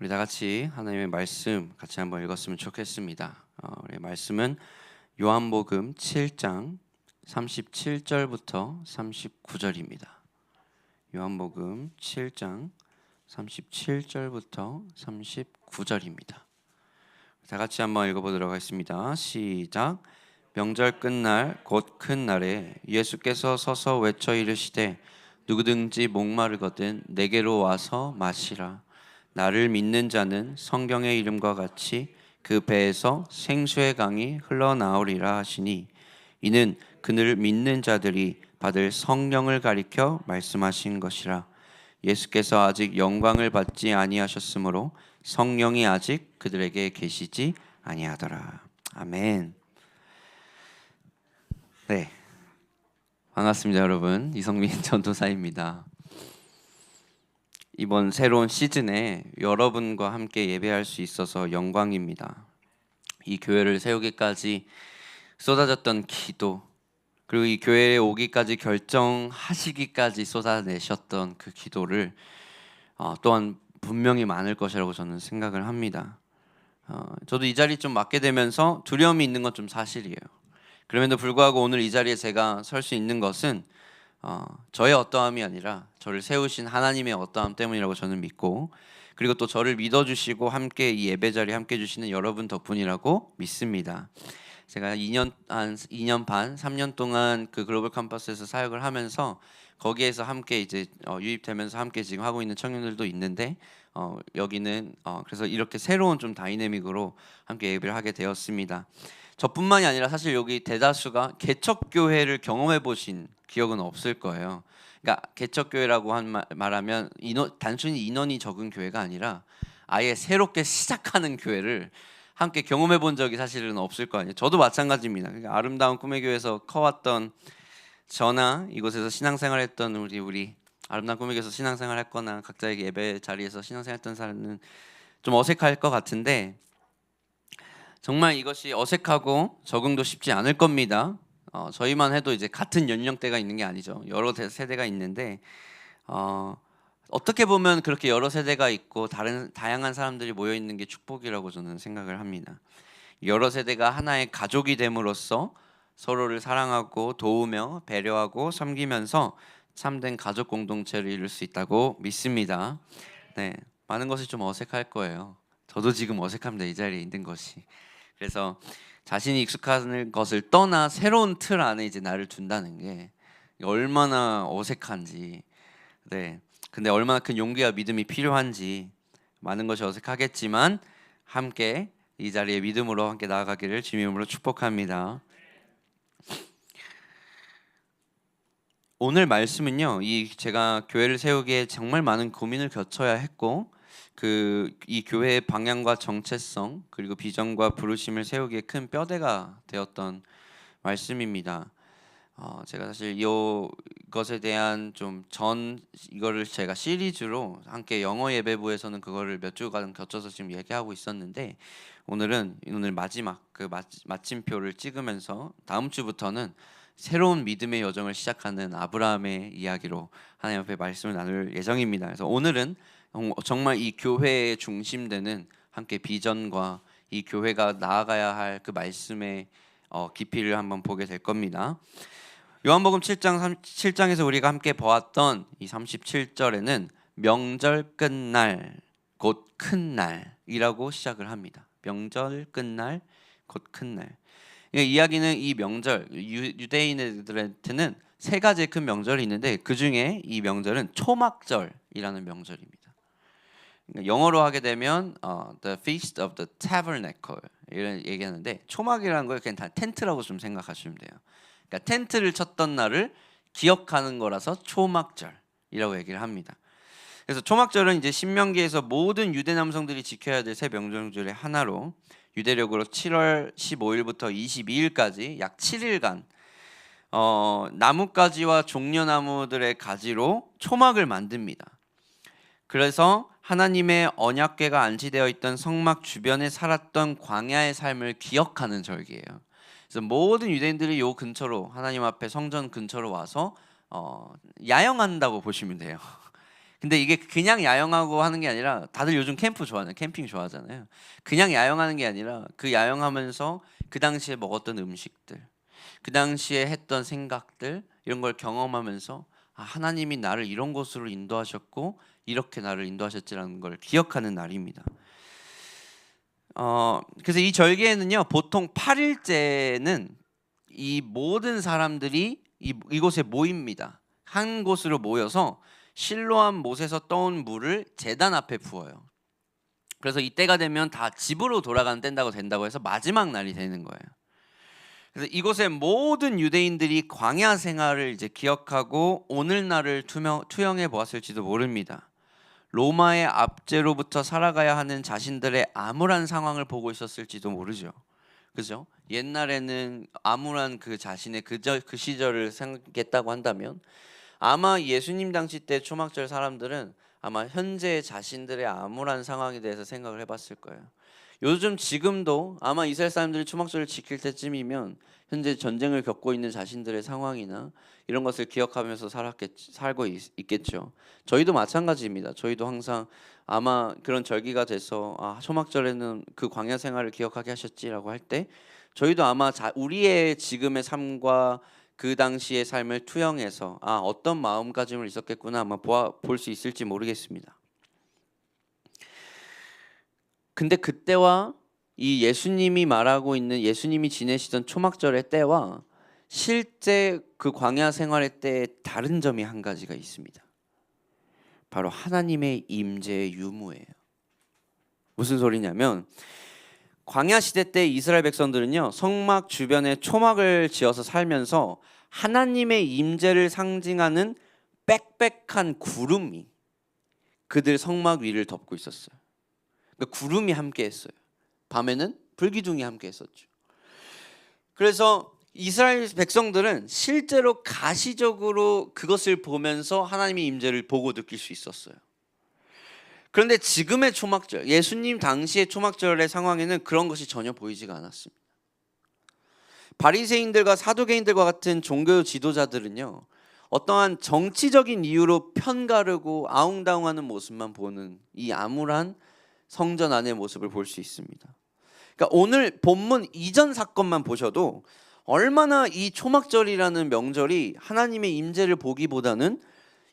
우리 다 같이 하나님의 말씀 같이 한번 읽었으면 좋겠습니다. 우리 말씀은 요한복음 7장 37절부터 39절입니다. 요한복음 7장 37절부터 39절입니다. 다 같이 한번 읽어보도록 하겠습니다. 시작. 명절 끝날 곧 큰 날에 예수께서 서서 외쳐 이르시되 누구든지 목마르거든 내게로 와서 마시라. 나를 믿는 자는 성경의 이름과 같이 그 배에서 생수의 강이 흘러나오리라 하시니 이는 그를 믿는 자들이 받을 성령을 가리켜 말씀하신 것이라. 예수께서 아직 영광을 받지 아니하셨으므로 성령이 아직 그들에게 계시지 아니하더라. 아멘. 네, 반갑습니다 여러분. 이성민 전도사입니다. 이번 새로운 시즌에 여러분과 함께 예배할 수 있어서 영광입니다. 이 교회를 세우기까지 쏟아졌던 기도, 그리고 이 교회에 오기까지 결정하시기까지 쏟아내셨던 그 기도를 또한 분명히 많을 것이라고 저는 생각을 합니다. 저도 이 자리 좀 맡게 되면서 두려움이 있는 건 좀 사실이에요. 그럼에도 불구하고 오늘 이 자리에 제가 설 수 있는 것은 저의 어떠함이 아니라 저를 세우신 하나님의 어떠함 때문이라고 저는 믿고, 그리고 또 저를 믿어주시고 함께 이 예배 자리에 함께 해주시는 여러분 덕분이라고 믿습니다. 제가 2년 반, 3년 동안 그 글로벌 캠퍼스에서 사역을 하면서 거기에서 함께 이제 유입되면서 함께 지금 하고 있는 청년들도 있는데 여기는 그래서 이렇게 새로운 좀 다이내믹으로 함께 예배를 하게 되었습니다. 저뿐만이 아니라 사실 여기 대다수가 개척교회를 경험해 보신 기억은 없을 거예요. 그러니까 개척교회라고 말하면 단순히 인원이 적은 교회가 아니라 아예 새롭게 시작하는 교회를 함께 경험해 본 적이 사실은 없을 거 아니에요. 저도 마찬가지입니다. 그러니까 아름다운 꿈의 교회에서 커왔던 저나 이곳에서 신앙생활했던 우리 아름다운 꿈의 교회에서 신앙생활 했거나 각자의 예배 자리에서 신앙생활 했던 사람은 좀 어색할 것 같은데, 정말 이것이 어색하고 적응도 쉽지 않을 겁니다. 저희만 해도 이제 같은 연령대가 있는 게 아니죠. 여러 세대가 있는데 어떻게 보면 그렇게 여러 세대가 있고 다양한 사람들이 모여 있는 게 축복이라고 저는 생각을 합니다. 여러 세대가 하나의 가족이 됨으로써 서로를 사랑하고 도우며 배려하고 섬기면서 참된 가족 공동체를 이룰 수 있다고 믿습니다. 네, 많은 것이 좀 어색할 거예요. 저도 지금 어색합니다. 이 자리에 있는 것이. 그래서 자신이 익숙한 것을 떠나 새로운 틀 안에 이제 나를 둔다는 게 얼마나 어색한지, 네, 근데 얼마나 큰 용기와 믿음이 필요한지, 많은 것이 어색하겠지만 함께 이 자리에 믿음으로 함께 나아가기를 주님의 이름으로 축복합니다. 오늘 말씀은요, 제가 교회를 세우기에 정말 많은 고민을 거쳐야 했고, 이 교회의 방향과 정체성 그리고 비전과 부르심을 세우기에 큰 뼈대가 되었던 말씀입니다. 제가 사실 이것에 대한 이거를 제가 시리즈로 함께 영어 예배부에서는 그거를 몇 주간 겹쳐서 지금 얘기하고 있었는데, 오늘 마지막 마침표를 찍으면서 다음 주부터는 새로운 믿음의 여정을 시작하는 아브라함의 이야기로 하나님 앞에 말씀을 나눌 예정입니다. 그래서 오늘은 정말 이 교회의 중심되는 함께 비전과 이 교회가 나아가야 할 그 말씀의 깊이를 한번 보게 될 겁니다. 요한복음 7장에서 우리가 함께 보았던 이 37절에는 명절 끝날 곧 큰 날이라고 시작을 합니다. 명절 끝날 곧 큰 날. 이야기는 이 명절, 유대인들한테는 세 가지의 큰 명절이 있는데 그 중에 이 명절은 초막절이라는 명절입니다. 영어로 하게 되면 The Feast of the Tabernacle 이런 얘기하는데, 초막이라는 걸 그냥 다 텐트라고 좀 생각하시면 돼요. 그러니까 텐트를 쳤던 날을 기억하는 거라서 초막절이라고 얘기를 합니다. 그래서 초막절은 이제 신명기에서 모든 유대 남성들이 지켜야 될 새 명절 중에 하나로, 유대력으로 7월 15일부터 22일까지 약 7일간 나뭇가지와 종려나무들의 가지로 초막을 만듭니다. 그래서 하나님의 언약궤가 안치되어 있던 성막 주변에 살았던 광야의 삶을 기억하는 절기예요. 그래서 모든 유대인들이 요 근처로, 하나님 앞에 성전 근처로 와서 야영한다고 보시면 돼요. 근데 이게 그냥 야영하고 하는 게 아니라 다들 요즘 캠핑 좋아하잖아요. 그냥 야영하는 게 아니라 그 야영하면서 그 당시에 먹었던 음식들, 그 당시에 했던 생각들 이런 걸 경험하면서 하나님이 나를 이런 곳으로 인도하셨고 이렇게 나를 인도하셨지라는 걸 기억하는 날입니다. 그래서 이 절기에는요 보통 8일째는 이 모든 사람들이 이곳에 모입니다. 한 곳으로 모여서 실로암 못에서 떠온 물을 제단 앞에 부어요. 그래서 이때가 되면 다 집으로 돌아가는 때인다고 된다고 해서 마지막 날이 되는 거예요. 그래서 이곳에 모든 유대인들이 광야 생활을 이제 기억하고 오늘날을 투영해 보았을지도 모릅니다. 로마의 압제로부터 살아가야 하는 자신들의 암울한 상황을 보고 있었을지도 모르죠. 그죠? 옛날에는 암울한 그 자신의 그 시절을 생각했다고 한다면 아마 예수님 당시 때 초막절 사람들은 아마 현재 자신들의 암울한 상황에 대해서 생각을 해봤을 거예요. 요즘 지금도 아마 이스라엘 사람들이 초막절을 지킬 때쯤이면 현재 전쟁을 겪고 있는 자신들의 상황이나 이런 것을 기억하면서 살고 있겠죠. 저희도 마찬가지입니다. 저희도 항상 아마 그런 절기가 돼서 초막절에는 그 광야 생활을 기억하게 하셨지라고 할 때 저희도 아마 우리의 지금의 삶과 그 당시의 삶을 투영해서 어떤 마음가짐을 있었겠구나 아마 볼 수 있을지 모르겠습니다. 근데 그때와 이 예수님이 말하고 있는 예수님이 지내시던 초막절의 때와 실제 그 광야 생활의 때의 다른 점이 한 가지가 있습니다. 바로 하나님의 임재의 유무예요. 무슨 소리냐면 광야 시대 때 이스라엘 백성들은요 성막 주변에 초막을 지어서 살면서 하나님의 임재를 상징하는 빽빽한 구름이 그들 성막 위를 덮고 있었어요. 그러니까 구름이 함께했어요. 밤에는 불기둥이 함께했었죠. 그래서 이스라엘 백성들은 실제로 가시적으로 그것을 보면서 하나님의 임재를 보고 느낄 수 있었어요. 그런데 지금의 초막절, 예수님 당시의 초막절의 상황에는 그런 것이 전혀 보이지가 않았습니다. 바리새인들과 사두개인들과 같은 종교 지도자들은요 어떠한 정치적인 이유로 편가르고 아웅다웅하는 모습만 보는 이 암울한 성전 안의 모습을 볼 수 있습니다. 그러니까 오늘 본문 이전 사건만 보셔도 얼마나 이 초막절이라는 명절이 하나님의 임재를 보기보다는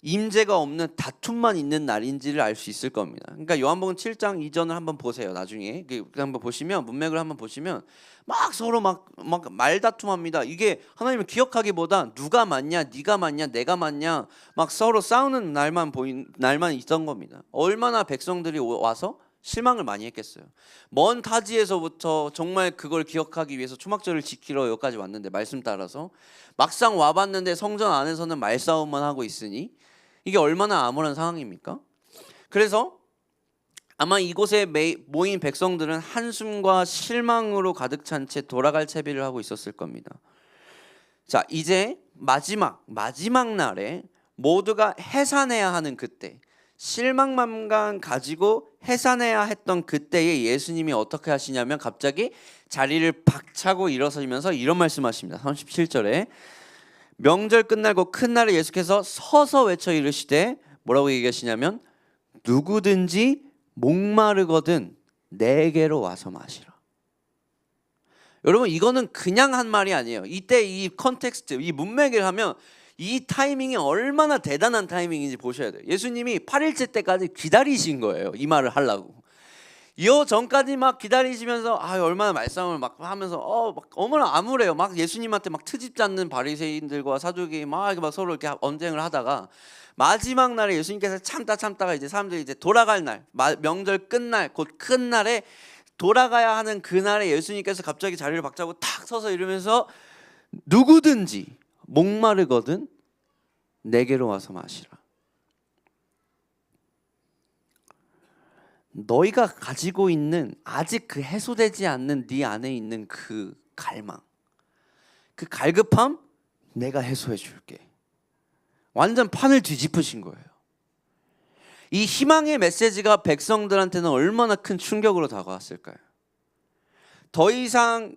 임재가 없는 다툼만 있는 날인지를 알 수 있을 겁니다. 그러니까 요한복음 7장 이전을 한번 보세요. 나중에 한번 보시면 문맥을 한번 보시면 막 서로 막 말다툼합니다. 이게 하나님을 기억하기보다 누가 맞냐, 네가 맞냐, 내가 맞냐 막 서로 싸우는 날만 있던 겁니다. 얼마나 백성들이 와서 실망을 많이 했겠어요. 먼 타지에서부터 정말 그걸 기억하기 위해서 초막절을 지키러 여기까지 왔는데 말씀 따라서 막상 와봤는데 성전 안에서는 말싸움만 하고 있으니 이게 얼마나 암울한 상황입니까? 그래서 아마 이곳에 모인 백성들은 한숨과 실망으로 가득 찬 채 돌아갈 채비를 하고 있었을 겁니다. 자, 이제 마지막 날에 모두가 해산해야 하는 그때, 실망만 가지고 해산해야 했던 그때에 예수님이 어떻게 하시냐면 갑자기 자리를 박차고 일어서면서 이런 말씀하십니다. 37절에 명절 끝나고 큰 날에 예수께서 서서 외쳐 이르시되 뭐라고 얘기하시냐면 누구든지 목마르거든 내게로 와서 마시라. 여러분 이거는 그냥 한 말이 아니에요. 이때 이 컨텍스트, 이 문맥을 하면 이 타이밍이 얼마나 대단한 타이밍인지 보셔야 돼요. 예수님이 8일째 때까지 기다리신 거예요. 이 말을 하려고. 이 전까지 막 기다리시면서 얼마나 말싸움을 막 하면서 막 어머나 암울해요. 막 예수님한테 막 트집 잡는 바리새인들과 사두개인 막 서로 이렇게 언쟁을 하다가 마지막 날에 예수님께서 참다가 이제 사람들이 이제 돌아갈 날, 명절 끝날 곧 큰 날에 돌아가야 하는 그날에 예수님께서 갑자기 자리를 박차고 탁 서서 이러면서 누구든지 목마르거든 내게로 와서 마시라. 너희가 가지고 있는 아직 그 해소되지 않는 네 안에 있는 그 갈망, 그 갈급함 내가 해소해 줄게. 완전 판을 뒤집으신 거예요. 이 희망의 메시지가 백성들한테는 얼마나 큰 충격으로 다가왔을까요? 더 이상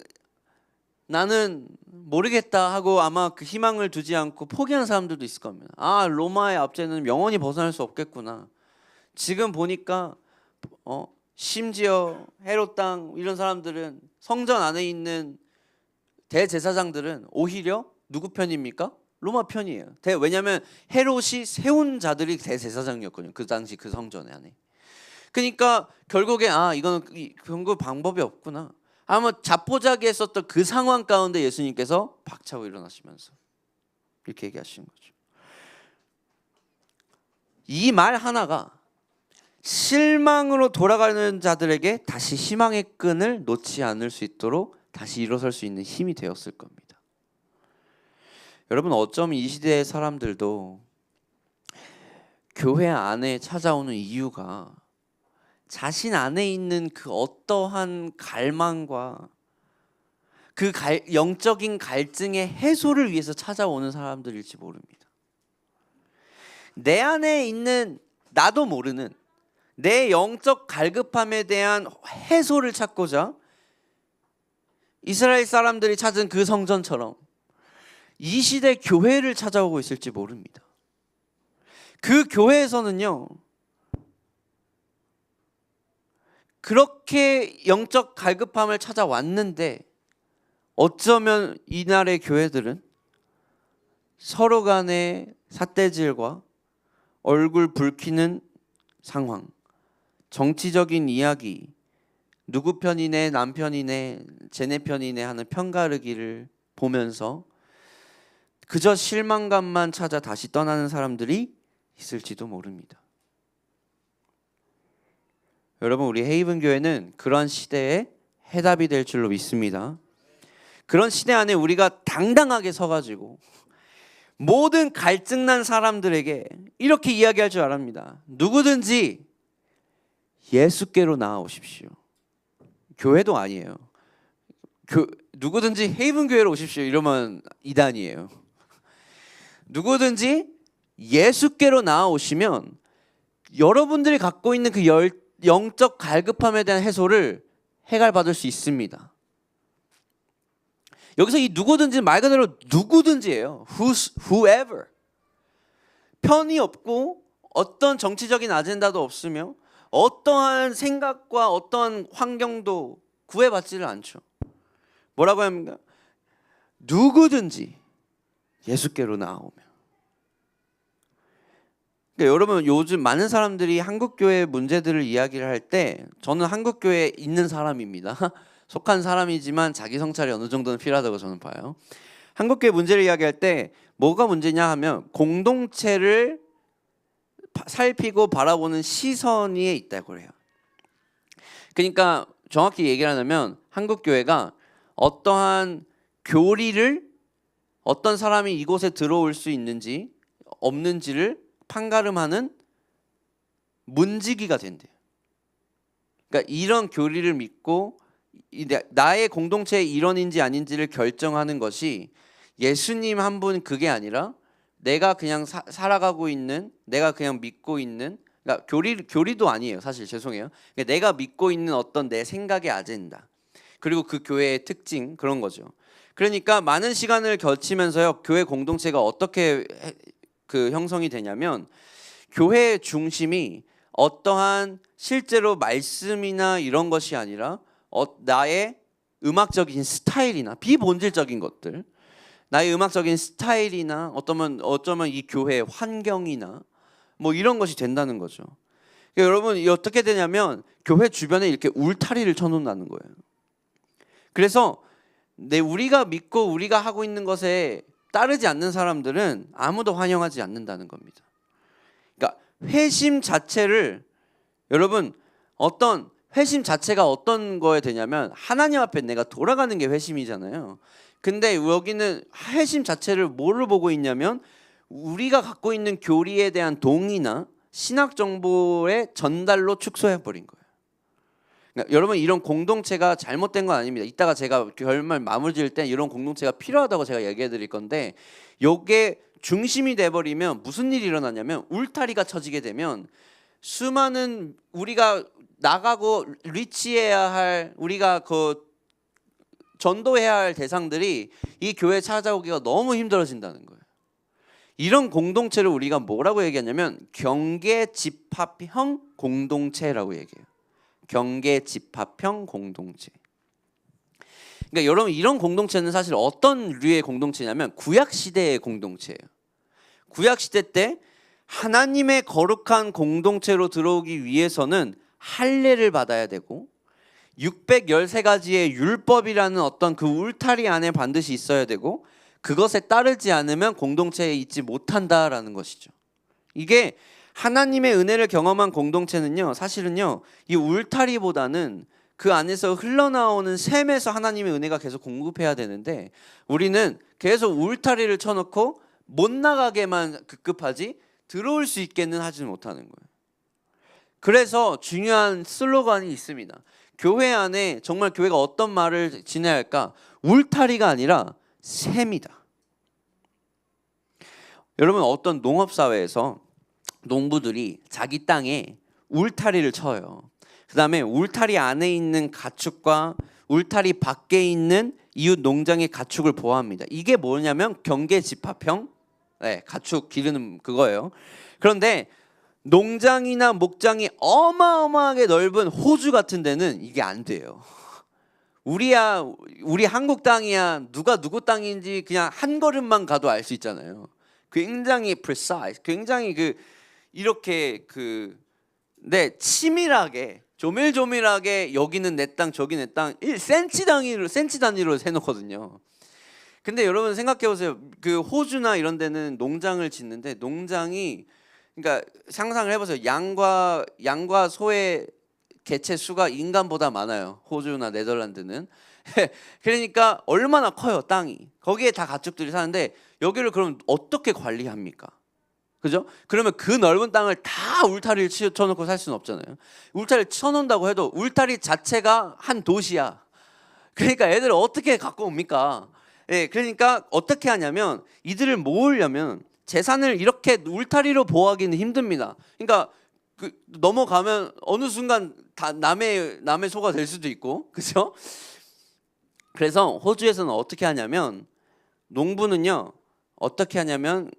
나는 모르겠다 하고 아마 그 희망을 두지 않고 포기하는 사람들도 있을 겁니다. 아, 로마의 압제는 영원히 벗어날 수 없겠구나. 지금 보니까 심지어 헤롯 땅 이런 사람들은 성전 안에 있는 대제사장들은 오히려 누구 편입니까? 로마 편이에요. 왜냐하면 헤롯이 세운 자들이 대제사장이었거든요. 그 당시 그 성전 안에. 그러니까 결국에 이거는 결국 방법이 없구나. 아마 자포자기했었던 그 상황 가운데 예수님께서 박차고 일어나시면서 이렇게 얘기하시는 거죠. 이 말 하나가 실망으로 돌아가는 자들에게 다시 희망의 끈을 놓지 않을 수 있도록 다시 일어설 수 있는 힘이 되었을 겁니다. 여러분, 어쩌면 이 시대의 사람들도 교회 안에 찾아오는 이유가 자신 안에 있는 그 어떠한 갈망과 그 영적인 갈증의 해소를 위해서 찾아오는 사람들일지 모릅니다. 내 안에 있는 나도 모르는 내 영적 갈급함에 대한 해소를 찾고자 이스라엘 사람들이 찾은 그 성전처럼 이 시대 교회를 찾아오고 있을지 모릅니다. 그 교회에서는요, 그렇게 영적 갈급함을 찾아왔는데 어쩌면 이날의 교회들은 서로 간의 삿대질과 얼굴 붉히는 상황, 정치적인 이야기, 누구 편이네, 남 편이네, 쟤네 편이네 하는 편가르기를 보면서 그저 실망감만 찾아 다시 떠나는 사람들이 있을지도 모릅니다. 여러분, 우리 헤이븐 교회는 그런 시대에 해답이 될 줄로 믿습니다. 그런 시대 안에 우리가 당당하게 서가지고 모든 갈증난 사람들에게 이렇게 이야기할 줄 알합니다. 누구든지 예수께로 나아오십시오. 교회도 아니에요. 누구든지 헤이븐 교회로 오십시오 이러면 이단이에요. 누구든지 예수께로 나아오시면 여러분들이 갖고 있는 그 영적 갈급함에 대한 해소를 해결받을 수 있습니다. 여기서 이 누구든지 말 그대로 누구든지예요. whoever. 편이 없고 어떤 정치적인 아젠다도 없으며 어떠한 생각과 어떠한 환경도 구애받지를 않죠. 뭐라고 합니까? 누구든지 예수께로 나아오면. 그러니까 여러분, 요즘 많은 사람들이 한국교회 문제들을 이야기를 할 때 저는 한국교회에 있는 사람입니다. 속한 사람이지만 자기 성찰이 어느 정도는 필요하다고 저는 봐요. 한국교회 문제를 이야기할 때 뭐가 문제냐 하면 공동체를 살피고 바라보는 시선이 있다고 해요. 그러니까 정확히 얘기를 하자면 한국교회가 어떠한 교리를 어떤 사람이 이곳에 들어올 수 있는지 없는지를 판가름하는 문지기가 된대요. 그러니까 이런 교리를 믿고 나의 공동체의 일원인지 아닌지를 결정하는 것이 예수님 한 분 그게 아니라 내가 그냥 살아가고 있는, 내가 그냥 믿고 있는, 그러니까 교리도 아니에요. 사실 죄송해요. 그러니까 내가 믿고 있는 어떤 내 생각의 아젠다, 그리고 그 교회의 특징, 그런 거죠. 그러니까 많은 시간을 거치면서요, 교회 공동체가 어떻게 형성이 되냐면 교회의 중심이 어떠한 실제로 말씀이나 이런 것이 아니라 나의 음악적인 스타일이나 비본질적인 것들, 나의 음악적인 스타일이나 어쩌면 이 교회의 환경이나 뭐 이런 것이 된다는 거죠. 그러니까 여러분, 어떻게 되냐면 교회 주변에 이렇게 울타리를 쳐놓는다는 거예요. 그래서 우리가 믿고 우리가 하고 있는 것에 따르지 않는 사람들은 아무도 환영하지 않는다는 겁니다. 그러니까 회심 자체를, 여러분, 어떤 회심 자체가 어떤 거에 되냐면 하나님 앞에 내가 돌아가는 게 회심이잖아요. 근데 여기는 회심 자체를 뭐를 보고 있냐면 우리가 갖고 있는 교리에 대한 동의나 신학 정보의 전달로 축소해버린 거예요. 그러니까 여러분, 이런 공동체가 잘못된 건 아닙니다. 이따가 제가 결말 마무리 지을 때 이런 공동체가 필요하다고 제가 얘기해 드릴 건데, 요게 중심이 돼버리면 무슨 일이 일어나냐면 울타리가 쳐지게 되면 수많은 우리가 나가고 리치해야 할, 우리가 전도해야 할 대상들이 이 교회에 찾아오기가 너무 힘들어진다는 거예요. 이런 공동체를 우리가 뭐라고 얘기하냐면 경계집합형 공동체라고 얘기해요. 경계집합형 공동체. 그러니까 여러분 이런 공동체는 사실 어떤 류의 공동체냐면 구약 시대의 공동체예요. 구약 시대 때 하나님의 거룩한 공동체로 들어오기 위해서는 할례를 받아야 되고 613가지의 율법이라는 어떤 그 울타리 안에 반드시 있어야 되고 그것에 따르지 않으면 공동체에 있지 못한다라는 것이죠. 이게 하나님의 은혜를 경험한 공동체는요, 사실은요, 이 울타리보다는 그 안에서 흘러나오는 샘에서 하나님의 은혜가 계속 공급해야 되는데 우리는 계속 울타리를 쳐놓고 못 나가게만 급급하지 들어올 수 있게는 하지 못하는 거예요. 그래서 중요한 슬로건이 있습니다. 교회 안에 정말 교회가 어떤 말을 지내야 할까? 울타리가 아니라 샘이다. 여러분 어떤 농업사회에서 농부들이 자기 땅에 울타리를 쳐요. 그 다음에 울타리 안에 있는 가축과 울타리 밖에 있는 이웃 농장의 가축을 보호합니다. 이게 뭐냐면 경계집합형 가축 기르는 그거예요. 그런데 농장이나 목장이 어마어마하게 넓은 호주 같은 데는 이게 안 돼요. 우리 한국 땅이야 누가 누구 땅인지 그냥 한 걸음만 가도 알 수 있잖아요. 굉장히 precise, 굉장히 이렇게 치밀하게 조밀조밀하게 여기는 내 땅 저기 내 땅 1cm 단위로 세놓거든요. 근데 여러분 생각해 보세요. 그 호주나 이런 데는 농장을 짓는데 농장이 그러니까 상상을 해보세요. 양과 소의 개체 수가 인간보다 많아요. 호주나 네덜란드는. 그러니까 얼마나 커요 땅이. 거기에 다 가축들이 사는데 여기를 그럼 어떻게 관리합니까? 그죠? 그러면 그 넓은 땅을 다 울타리를 쳐놓고 살 수는 없잖아요. 울타리를 쳐놓는다고 해도 울타리 자체가 한 도시야. 그러니까 애들을 어떻게 갖고 옵니까? 그러니까 어떻게 하냐면 이들을 모으려면 재산을 이렇게 울타리로 보호하기는 힘듭니다. 그러니까 넘어가면 어느 순간 다 남의 소가 될 수도 있고, 그렇죠? 그래서 호주에서는 어떻게 하냐면 농부는요 어떻게 하냐면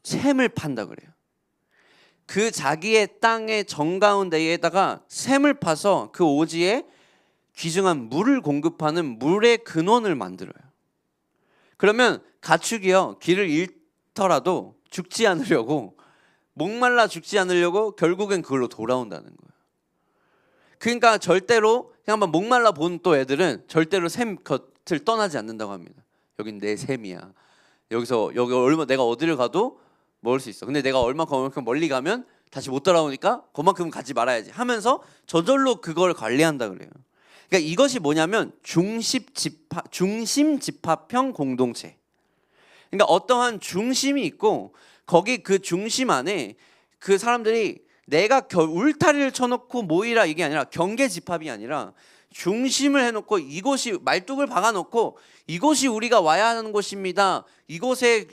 샘을 판다 그래요. 그 자기의 땅의 정가운데에다가 샘을 파서 그 오지에 귀중한 물을 공급하는 물의 근원을 만들어요. 그러면 가축이요 길을 잃더라도 죽지 않으려고 목말라 죽지 않으려고 결국엔 그걸로 돌아온다는 거예요. 그러니까 절대로 그냥 한번 목말라 본 또 애들은 절대로 샘 겉을 떠나지 않는다고 합니다. 여긴 내 샘이야. 여기 얼마 내가 어디를 가도 먹을 수 있어. 근데 내가 얼마큼 멀리 가면 다시 못 돌아오니까 그만큼 가지 말아야지 하면서 저절로 그걸 관리한다 그래요. 그러니까 이것이 뭐냐면 중심 집합형 공동체. 그러니까 어떠한 중심이 있고 거기 그 중심 안에 그 사람들이 내가 울타리를 쳐놓고 모이라 이게 아니라 경계 집합이 아니라 중심을 해놓고 이곳이 말뚝을 박아놓고 이곳이 우리가 와야 하는 곳입니다. 이곳에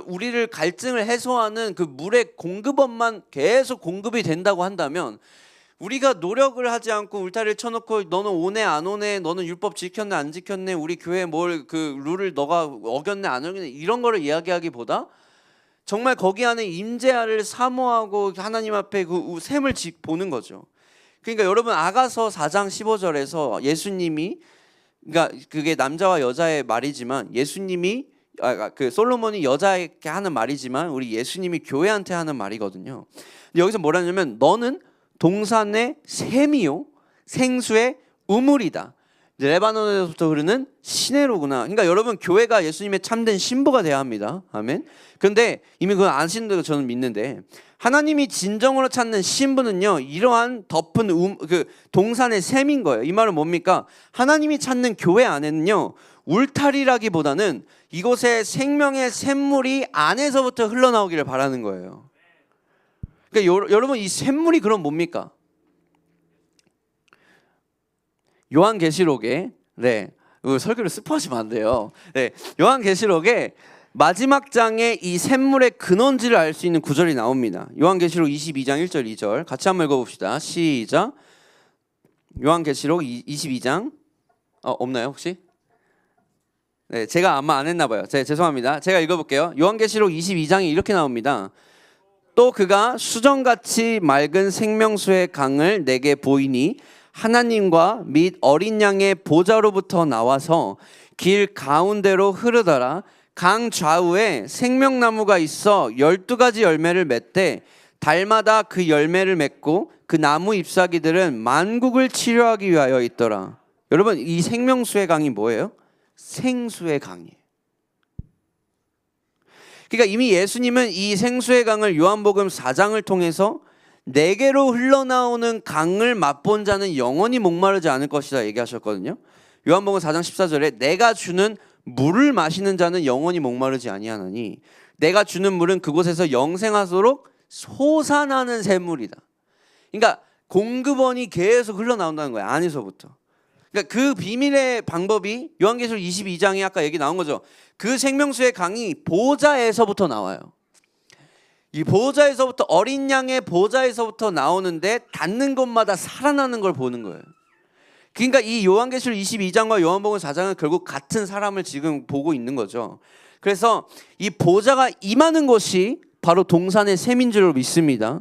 우리를 갈증을 해소하는 그 물의 공급원만 계속 공급이 된다고 한다면 우리가 노력을 하지 않고 울타리를 쳐놓고 너는 오네 안 오네, 너는 율법 지켰네 안 지켰네, 우리 교회 룰을 너가 어겼네 안 어겼네 이런 거를 이야기하기보다 정말 거기 안에 임재하를 사모하고 하나님 앞에 그 샘을 보는 거죠. 그러니까 여러분 아가서 4장 15절에서 예수님이 그러니까 그게 남자와 여자의 말이지만 예수님이 솔로몬이 여자에게 하는 말이지만 우리 예수님이 교회한테 하는 말이거든요. 근데 여기서 뭐라냐면 너는 동산의 샘이요 생수의 우물이다. 레바논에서부터 흐르는 시내로구나. 그러니까 여러분 교회가 예수님의 참된 신부가 돼야 합니다. 아멘. 그런데 이미 그건 아시는 저는 믿는데 하나님이 진정으로 찾는 신부는요 이러한 덮은 동산의 샘인 거예요. 이 말은 뭡니까? 하나님이 찾는 교회 안에는요 울타리라기보다는 이곳에 생명의 샘물이 안에서부터 흘러나오기를 바라는 거예요. 그러니까 여러분 이 샘물이 그럼 뭡니까? 요한계시록에 설교를 스포하시면 안 돼요. 요한계시록에 마지막 장에 이 샘물의 근원지를 알 수 있는 구절이 나옵니다. 요한계시록 22장 1절 2절 같이 한번 읽어봅시다. 시작. 요한계시록 22장 없나요 혹시? 네, 제가 아마 안 했나 봐요. 죄송합니다. 제가 읽어볼게요. 요한계시록 22장에 이렇게 나옵니다. 또 그가 수정같이 맑은 생명수의 강을 내게 보이니 하나님과 및 어린 양의 보좌로부터 나와서 길 가운데로 흐르더라. 강 좌우에 생명나무가 있어 12가지 열매를 맺되 달마다 그 열매를 맺고 그 나무 잎사귀들은 만국을 치료하기 위하여 있더라. 여러분, 이 생명수의 강이 뭐예요? 생수의 강이에요. 그러니까 이미 예수님은 이 생수의 강을 요한복음 4장을 통해서 내게로 흘러나오는 강을 맛본 자는 영원히 목마르지 않을 것이다 얘기하셨거든요. 요한복음 4장 14절에 내가 주는 물을 마시는 자는 영원히 목마르지 아니하나니 내가 주는 물은 그곳에서 영생하도록 솟아나는 샘물이다. 그러니까 공급원이 계속 흘러나온다는 거야, 안에서부터. 그러니까 그 비밀의 방법이 요한계시록 22장에 아까 얘기 나온 거죠. 그 생명수의 강이 보좌에서부터 나와요. 이 보좌에서부터, 어린 양의 보좌에서부터 나오는데 닿는 곳마다 살아나는 걸 보는 거예요. 그러니까 이 요한계시록 22장과 요한복음 4장은 결국 같은 사람을 지금 보고 있는 거죠. 그래서 이 보좌가 임하는 곳이 바로 동산의 샘인 줄로 믿습니다.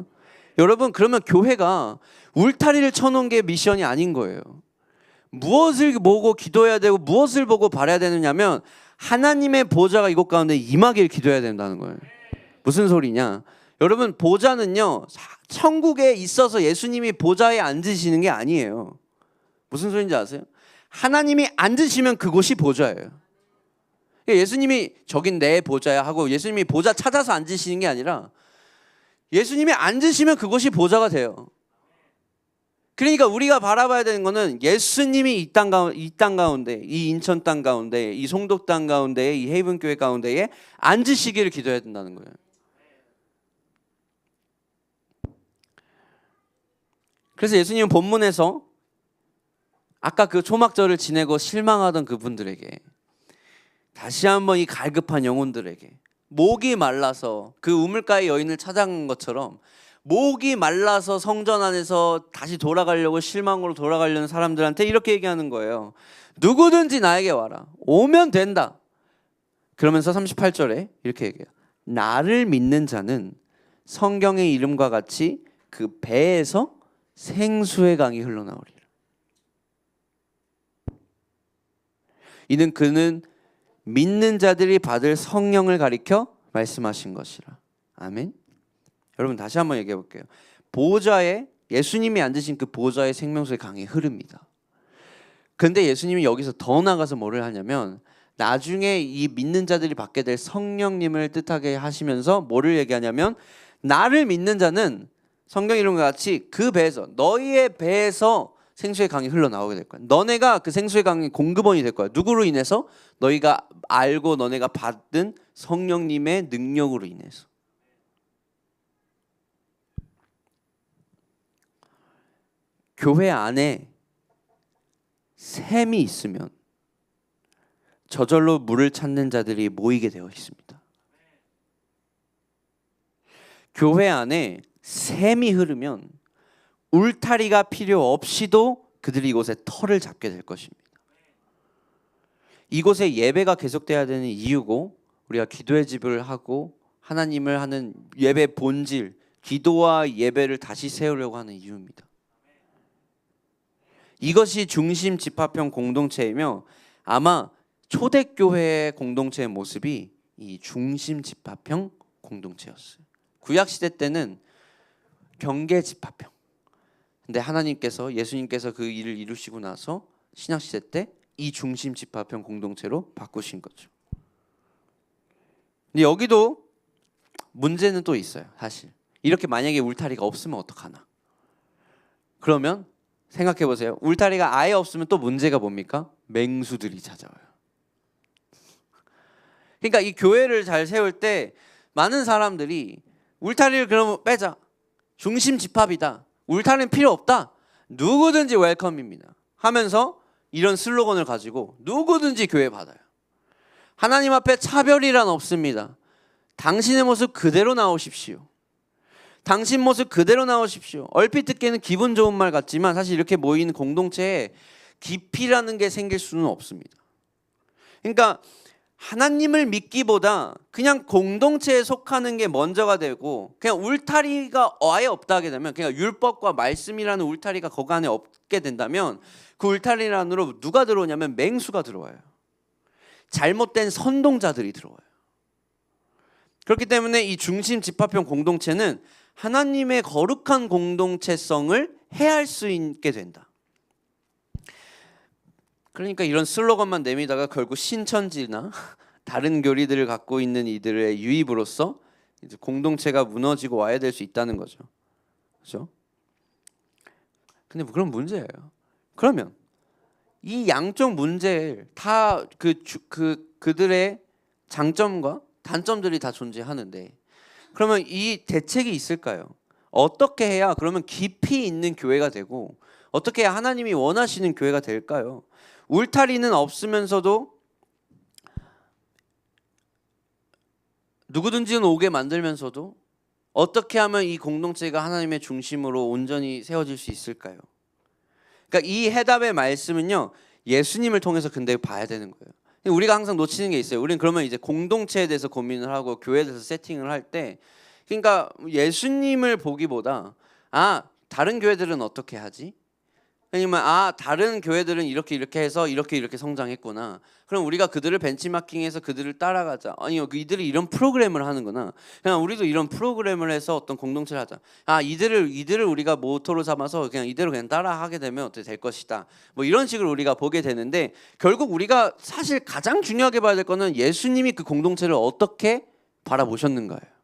여러분, 그러면 교회가 울타리를 쳐놓은 게 미션이 아닌 거예요. 무엇을 보고 기도해야 되고 무엇을 보고 바라야 되느냐면 하나님의 보좌가 이곳 가운데 임하길 기도해야 된다는 거예요. 무슨 소리냐? 여러분, 보좌는요, 천국에 있어서 예수님이 보좌에 앉으시는 게 아니에요. 무슨 소리인지 아세요? 하나님이 앉으시면 그곳이 보좌예요. 예수님이 저긴 내 보좌야 하고 예수님이 보좌 찾아서 앉으시는 게 아니라 예수님이 앉으시면 그곳이 보좌가 돼요. 그러니까 우리가 바라봐야 되는 거는 예수님이 이 땅 가운데, 이 인천 땅 가운데, 이 송도 땅 가운데, 이 헤이븐교회 가운데에 앉으시기를 기도해야 된다는 거예요. 그래서 예수님은 본문에서 아까 그 초막절을 지내고 실망하던 그분들에게 다시 한번 이 갈급한 영혼들에게 목이 말라서 그 우물가의 여인을 찾아간 것처럼 목이 말라서 성전 안에서 다시 돌아가려고 실망으로 돌아가려는 사람들한테 이렇게 얘기하는 거예요. 누구든지 나에게 와라. 오면 된다. 그러면서 38절에 이렇게 얘기해요. 나를 믿는 자는 성경의 이름과 같이 그 배에서 생수의 강이 흘러나오리라. 이는 그는 믿는 자들이 받을 성령을 가리켜 말씀하신 것이라. 아멘. 여러분, 다시 한번 얘기해 볼게요. 보좌에, 예수님이 앉으신 그 보좌의 생명수의 강이 흐릅니다. 근데 예수님이 여기서 더 나가서 뭐를 하냐면 나중에 이 믿는 자들이 받게 될 성령님을 뜻하게 하시면서 뭐를 얘기하냐면 나를 믿는 자는 성경 이름과 같이 그 배에서, 너희의 배에서 생수의 강이 흘러나오게 될 거야. 너네가 그 생수의 강의 공급원이 될 거야. 누구로 인해서? 너희가 알고 너네가 받은 성령님의 능력으로 인해서. 교회 안에 샘이 있으면 저절로 물을 찾는 자들이 모이게 되어 있습니다. 교회 안에 샘이 흐르면 울타리가 필요 없이도 그들이 이곳에 터를 잡게 될 것입니다. 이곳에 예배가 계속돼야 되는 이유고 우리가 기도의 집을 하고 하나님을 하는 예배 본질, 기도와 예배를 다시 세우려고 하는 이유입니다. 이것이 중심 집합형 공동체이며 아마 초대교회의 공동체의 모습이 이 중심 집합형 공동체였어요. 구약시대 때는 경계 집합형. 근데 하나님께서, 예수님께서 그 일을 이루시고 나서 신약시대 때 이 중심 집합형 공동체로 바꾸신 거죠. 근데 여기도 문제는 또 있어요. 사실 이렇게 만약에 울타리가 없으면 어떡하나. 그러면 생각해 보세요. 울타리가 아예 없으면 또 문제가 뭡니까? 맹수들이 찾아와요. 그러니까 이 교회를 잘 세울 때 많은 사람들이 울타리를 그러면 빼자. 중심 집합이다. 울타리는 필요 없다. 누구든지 웰컴입니다. 하면서 이런 슬로건을 가지고 누구든지 교회 받아요. 하나님 앞에 차별이란 없습니다. 당신의 모습 그대로 나오십시오. 당신 모습 그대로 나오십시오. 얼핏 듣기에는 기분 좋은 말 같지만 사실 이렇게 모인 공동체에 깊이라는 게 생길 수는 없습니다. 그러니까 하나님을 믿기보다 그냥 공동체에 속하는 게 먼저가 되고 그냥 울타리가 아예 없다 하게 되면 그냥 율법과 말씀이라는 울타리가 거기 안에 없게 된다면 그 울타리 안으로 누가 들어오냐면 맹수가 들어와요. 잘못된 선동자들이 들어와요. 그렇기 때문에 이 중심 집합형 공동체는 하나님의 거룩한 공동체성을 해할 수 있게 된다. 그러니까 이런 슬로건만 내미다가 결국 신천지나 다른 교리들을 갖고 있는 이들의 유입으로써 이제 공동체가 무너지고 와야 될 수 있다는 거죠. 그렇죠? 근데 그런 문제예요. 그러면 이 양쪽 문제를 다 그들의 장점과 단점들이 다 존재하는데 그러면 이 대책이 있을까요? 어떻게 해야 그러면 깊이 있는 교회가 되고 어떻게 해야 하나님이 원하시는 교회가 될까요? 울타리는 없으면서도 누구든지 오게 만들면서도 어떻게 하면 이 공동체가 하나님의 중심으로 온전히 세워질 수 있을까요? 그러니까 이 해답의 말씀은요, 예수님을 통해서 근데 봐야 되는 거예요. 우리가 항상 놓치는 게 있어요. 우리는 그러면 이제 공동체에 대해서 고민을 하고 교회에 대해서 세팅을 할 때, 그러니까 예수님을 보기보다 다른 교회들은 어떻게 하지? 아니면 다른 교회들은 이렇게 해서 이렇게 성장했구나. 그럼 우리가 그들을 벤치마킹해서 그들을 따라가자. 아니요, 이들이 이런 프로그램을 하는구나. 그냥 우리도 이런 프로그램을 해서 어떤 공동체를 하자. 이들을 우리가 모토로 삼아서 그냥 이대로 그냥 따라하게 되면 어떻게 될 것이다. 뭐 이런 식으로 우리가 보게 되는데 결국 우리가 사실 가장 중요하게 봐야 될 거는 예수님이 그 공동체를 어떻게 바라보셨는가예요.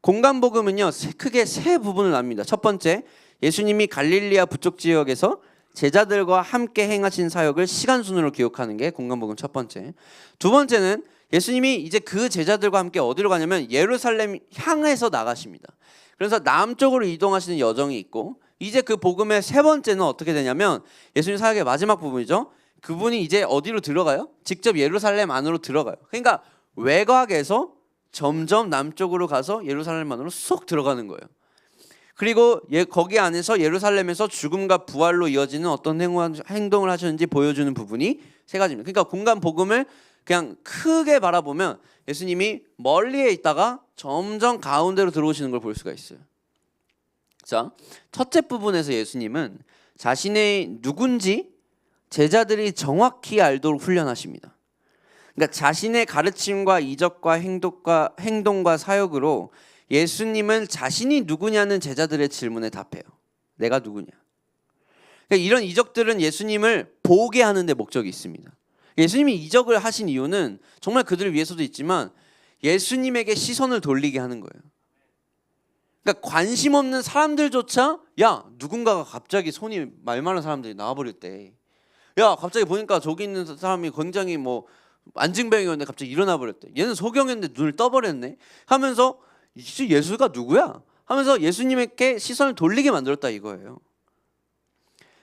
공간복음은요 크게 세 부분을 납니다. 첫 번째, 예수님이 갈릴리아 부쪽 지역에서 제자들과 함께 행하신 사역을 시간 순으로 기록하는 게 공간복음 첫 번째. 두 번째는 예수님이 이제 그 제자들과 함께 어디로 가냐면 예루살렘 향해서 나가십니다. 그래서 남쪽으로 이동하시는 여정이 있고 이제 그 복음의 세 번째는 어떻게 되냐면 예수님 사역의 마지막 부분이죠. 그분이 이제 어디로 들어가요? 직접 예루살렘 안으로 들어가요. 그러니까 외곽에서 점점 남쪽으로 가서 예루살렘 안으로 쏙 들어가는 거예요. 그리고 거기 안에서 예루살렘에서 죽음과 부활로 이어지는 어떤 행동을 하셨는지 보여주는 부분이 세 가지입니다. 그러니까 공간 복음을 그냥 크게 바라보면 예수님이 멀리에 있다가 점점 가운데로 들어오시는 걸 볼 수가 있어요. 자, 첫째 부분에서 예수님은 자신의 누군지 제자들이 정확히 알도록 훈련하십니다. 그러니까 자신의 가르침과 이적과 행동과 사역으로 예수님은 자신이 누구냐는 제자들의 질문에 답해요. 내가 누구냐? 그러니까 이런 이적들은 예수님을 보게 하는 데 목적이 있습니다. 예수님이 이적을 하신 이유는 정말 그들을 위해서도 있지만 예수님에게 시선을 돌리게 하는 거예요. 그러니까 관심 없는 사람들조차 누군가가 갑자기 손이 말많은 사람들이 나와버릴 때 갑자기 보니까 저기 있는 사람이 굉장히 안증뱅이였는데 갑자기 일어나 버렸대. 얘는 소경했는데 눈을 떠버렸네 하면서 예수가 누구야? 하면서 예수님께 시선을 돌리게 만들었다 이거예요.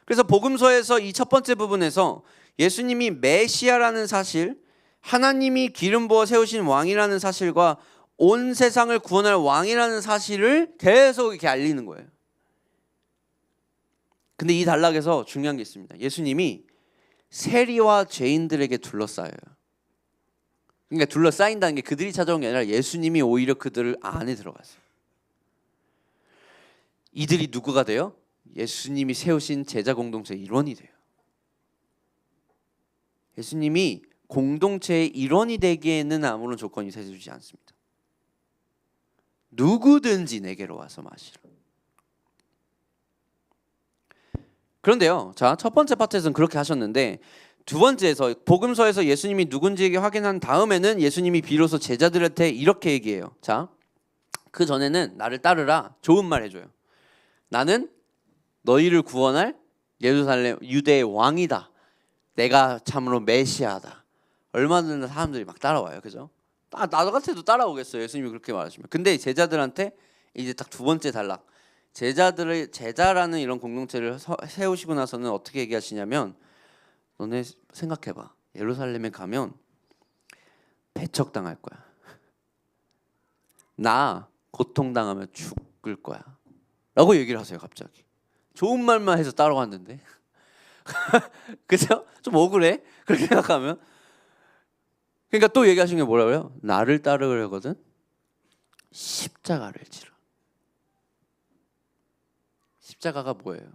그래서 복음서에서 이 첫 번째 부분에서 예수님이 메시아라는 사실, 하나님이 기름 부어 세우신 왕이라는 사실과 온 세상을 구원할 왕이라는 사실을 계속 이렇게 알리는 거예요. 근데 이 단락에서 중요한 게 있습니다. 예수님이 세리와 죄인들에게 둘러싸여요. 그러니까 둘러싸인다는 게 그들이 찾아온 게 아니라 예수님이 오히려 그들 안에 들어갔어요. 이들이 누구가 돼요? 예수님이 세우신 제자 공동체의 일원이 돼요. 예수님이 공동체의 일원이 되기에는 아무런 조건이 세워주지 않습니다. 누구든지 내게로 와서 마시라. 그런데요, 자, 첫 번째 파트에서는 그렇게 하셨는데 두 번째에서 복음서에서 예수님이 누군지에게 확인한 다음에는 예수님이 비로소 제자들한테 이렇게 얘기해요. 자, 그 전에는 나를 따르라 좋은 말 해줘요. 나는 너희를 구원할 예루살렘 유대의 왕이다. 내가 참으로 메시아다. 얼마나 사람들이 막 따라와요, 그죠? 나도 같아도 따라오겠어요, 예수님이 그렇게 말하시면. 근데 제자들한테 이제 딱 두 번째 단락. 제자라는 이런 공동체를 세우시고 나서는 어떻게 얘기하시냐면 너네 생각해봐. 예루살렘에 가면 배척당할 거야. 나 고통당하면 죽을 거야. 라고 얘기를 하세요, 갑자기. 좋은 말만 해서 따라왔는데. 그죠? 좀 억울해. 그렇게 생각하면. 그러니까 또 얘기하신 게 뭐라고요? 나를 따르려거든 십자가를 지라. 십자가가 뭐예요?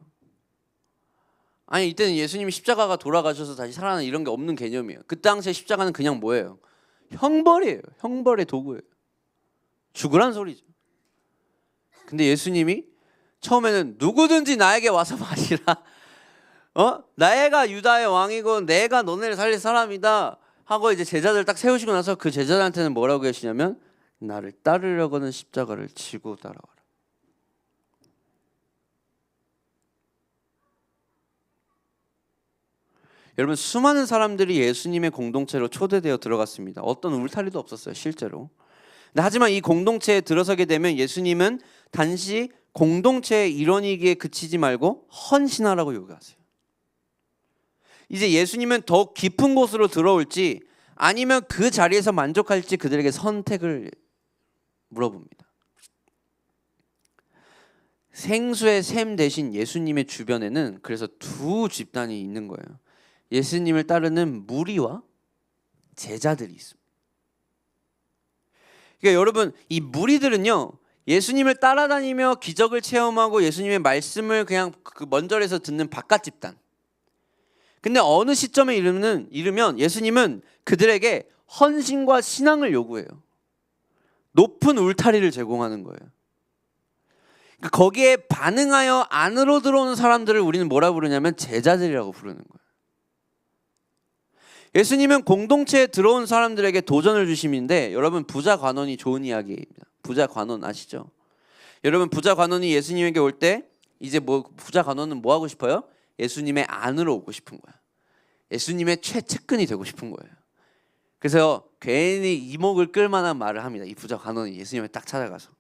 아니 이때는 예수님이 십자가가 돌아가셔서 다시 살아나는 이런 게 없는 개념이에요. 그 당시에 십자가는 그냥 뭐예요? 형벌이에요. 형벌의 도구예요. 죽으란 소리죠. 근데 예수님이 처음에는 누구든지 나에게 와서 마시라. 나애가 유다의 왕이고 내가 너네를 살릴 사람이다 하고 이제 제자들 딱 세우시고 나서 그 제자들한테는 뭐라고 하시냐면 나를 따르려고는 십자가를 지고 따라와라. 여러분 수많은 사람들이 예수님의 공동체로 초대되어 들어갔습니다. 어떤 울타리도 없었어요 실제로. 근데 하지만 이 공동체에 들어서게 되면 예수님은 단지 공동체의 일원이기에 그치지 말고 헌신하라고 요구하세요. 이제 예수님은 더 깊은 곳으로 들어올지 아니면 그 자리에서 만족할지 그들에게 선택을 물어봅니다. 생수의 샘 대신 예수님의 주변에는 그래서 두 집단이 있는 거예요. 예수님을 따르는 무리와 제자들이 있습니다. 그러니까 여러분 이 무리들은요 예수님을 따라다니며 기적을 체험하고 예수님의 말씀을 그냥 그 먼저에서 듣는 바깥 집단. 근데 어느 시점에 이르면 예수님은 그들에게 헌신과 신앙을 요구해요. 높은 울타리를 제공하는 거예요. 그러니까 거기에 반응하여 안으로 들어오는 사람들을 우리는 뭐라 부르냐면 제자들이라고 부르는 거예요. 예수님은 공동체에 들어온 사람들에게 도전을 주심인데 여러분 부자 관원이 좋은 이야기입니다. 부자 관원 아시죠? 여러분 부자 관원이 예수님에게 올 때 이제 뭐 부자 관원은 뭐 하고 싶어요? 예수님의 안으로 오고 싶은 거야. 예수님의 최측근이 되고 싶은 거예요. 그래서 괜히 이목을 끌만한 말을 합니다. 이 부자 관원이 예수님을 딱 찾아가서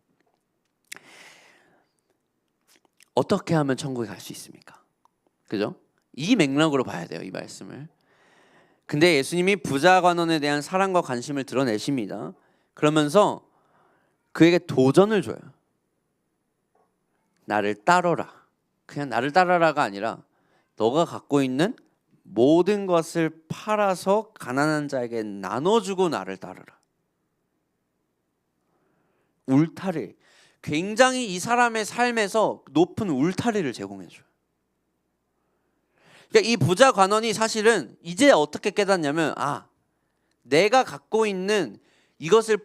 어떻게 하면 천국에 갈 수 있습니까? 그죠? 이 맥락으로 봐야 돼요 이 말씀을. 근데 예수님이 부자 관원에 대한 사랑과 관심을 드러내십니다. 그러면서 그에게 도전을 줘요. 나를 따르라. 그냥 나를 따르라가 아니라 너가 갖고 있는 모든 것을 팔아서 가난한 자에게 나눠주고 나를 따르라. 울타리. 굉장히 이 사람의 삶에서 높은 울타리를 제공해줘요. 그러니까 이 부자 관원이 사실은 이제 어떻게 깨닫냐면 내가 갖고 있는 이것을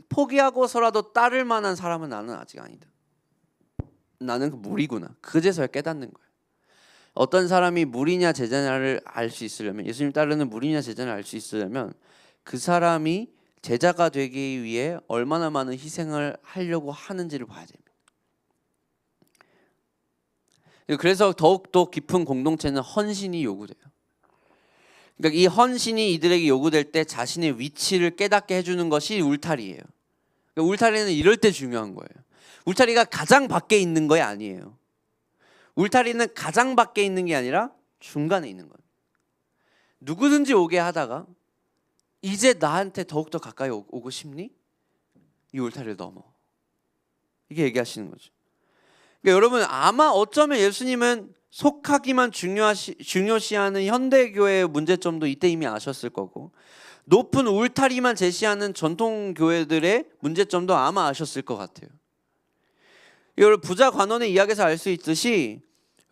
포기하고서라도 따를 만한 사람은 나는 아직 아니다. 나는 그 무리구나. 그제서야 깨닫는 거예요. 어떤 사람이 무리냐 제자냐를 알 수 있으려면 예수님 따르는 무리냐 제자냐를 알 수 있으려면 그 사람이 제자가 되기 위해 얼마나 많은 희생을 하려고 하는지를 봐야 됩니다. 그래서 더욱더 깊은 공동체는 헌신이 요구돼요. 그러니까 이 헌신이 이들에게 요구될 때 자신의 위치를 깨닫게 해주는 것이 울타리예요. 그러니까 울타리는 이럴 때 중요한 거예요. 울타리가 가장 밖에 있는 거 아니에요. 울타리는 가장 밖에 있는 게 아니라 중간에 있는 거예요. 누구든지 오게 하다가 이제 나한테 더욱더 가까이 오고 싶니? 이 울타리를 넘어. 이게 얘기하시는 거죠. 그러니까 여러분 아마 어쩌면 예수님은 속하기만 중요시하는 현대교회의 문제점도 이때 이미 아셨을 거고 높은 울타리만 제시하는 전통교회들의 문제점도 아마 아셨을 것 같아요. 여러분 부자 관원의 이야기에서 알 수 있듯이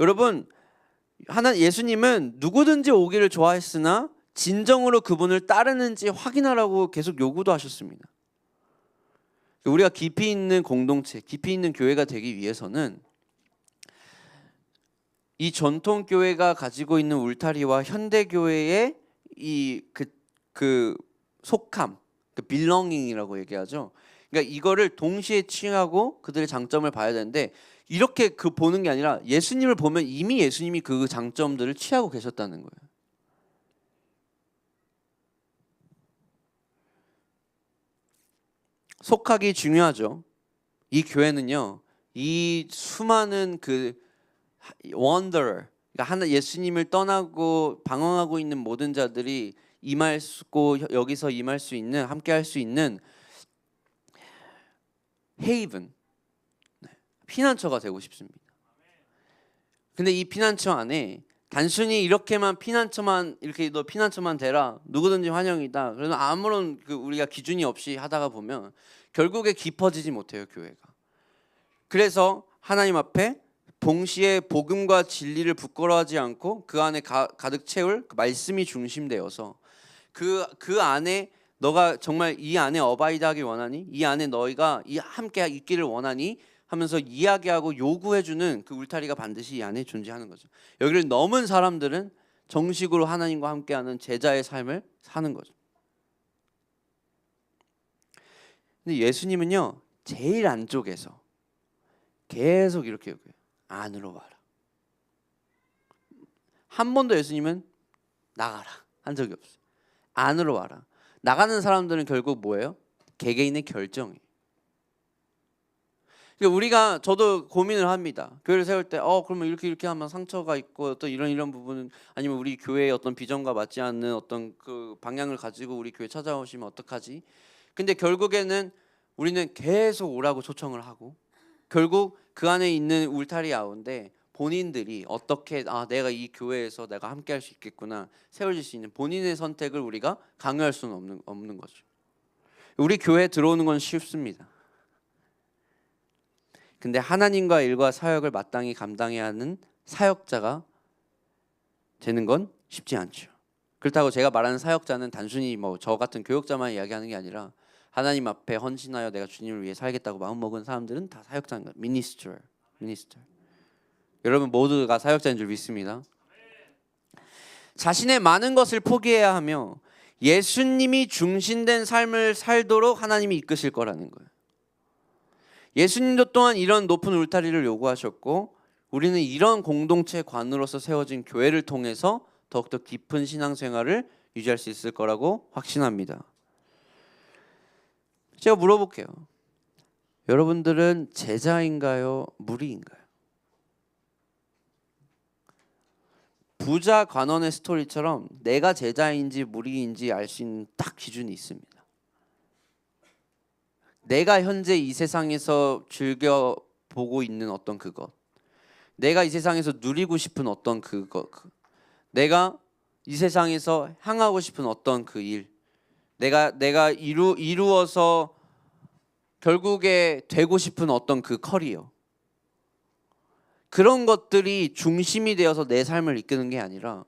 여러분 예수님은 누구든지 오기를 좋아했으나 진정으로 그분을 따르는지 확인하라고 계속 요구도 하셨습니다. 우리가 깊이 있는 공동체, 깊이 있는 교회가 되기 위해서는 이 전통 교회가 가지고 있는 울타리와 현대 교회의 그 속함, 그 belonging이라고 얘기하죠. 그러니까 이거를 동시에 취하고 그들의 장점을 봐야 되는데 이렇게 보는 게 아니라 예수님을 보면 이미 예수님이 그 장점들을 취하고 계셨다는 거예요. 속하기 중요하죠. 이 교회는요, 이 수많은 그 wanderer, 그러니까 예수님을 떠나고 방황하고 있는 모든 자들이 여기서 임할 수 있는, 함께할 수 있는 헤이븐, 피난처가 되고 싶습니다. 근데 이 피난처 안에 단순히 이렇게만 피난처만 이렇게 너 피난처만 대라 누구든지 환영이다. 그래서 아무런 우리가 기준이 없이 하다가 보면 결국에 깊어지지 못해요 교회가. 그래서 하나님 앞에 동시에 복음과 진리를 부끄러워하지 않고 그 안에 가득 채울 그 말씀이 중심되어서 그 안에 너가 정말 이 안에 어바이드하길 원하니? 이 안에 너희가 함께 있기를 원하니? 하면서 이야기하고 요구해주는 그 울타리가 반드시 이 안에 존재하는 거죠. 여기를 넘은 사람들은 정식으로 하나님과 함께하는 제자의 삶을 사는 거죠. 근데 예수님은요 제일 안쪽에서 계속 이렇게 얘기해요. 안으로 와라. 한 번도 예수님은 나가라 한 적이 없어요. 안으로 와라. 나가는 사람들은 결국 뭐예요? 개개인의 결정이에요. 우리가 저도 고민을 합니다. 교회를 세울 때 그러면 이렇게 하면 상처가 있고 또 이런 부분은 아니면 우리 교회의 어떤 비전과 맞지 않는 어떤 그 방향을 가지고 우리 교회 찾아오시면 어떡하지? 근데 결국에는 우리는 계속 오라고 초청을 하고 결국 그 안에 있는 울타리 가운데 본인들이 어떻게 내가 이 교회에서 내가 함께 할 수 있겠구나 세워질 수 있는 본인의 선택을 우리가 강요할 수는 없는 거죠. 우리 교회에 들어오는 건 쉽습니다. 근데 하나님과 일과 사역을 마땅히 감당해야 하는 사역자가 되는 건 쉽지 않죠. 그렇다고 제가 말하는 사역자는 단순히 뭐 저 같은 교역자만 이야기하는 게 아니라 하나님 앞에 헌신하여 내가 주님을 위해 살겠다고 마음먹은 사람들은 다 사역자인 거예요. 미니스터. 여러분 모두가 사역자인 줄 믿습니다. 자신의 많은 것을 포기해야 하며 예수님이 중심된 삶을 살도록 하나님이 이끄실 거라는 거예요. 예수님도 또한 이런 높은 울타리를 요구하셨고 우리는 이런 공동체 관으로서 세워진 교회를 통해서 더욱더 깊은 신앙생활을 유지할 수 있을 거라고 확신합니다. 제가 물어볼게요. 여러분들은 제자인가요? 무리인가요? 부자 관원의 스토리처럼 내가 제자인지 무리인지 알 수 있는 딱 기준이 있습니다. 내가 현재 이 세상에서 즐겨 보고 있는 어떤 그것, 내가 이 세상에서 누리고 싶은 어떤 그것, 내가 이 세상에서 향하고 싶은 어떤 그 일, 내가 이루어서 결국에 되고 싶은 어떤 그 커리어, 그런 것들이 중심이 되어서 내 삶을 이끄는 게 아니라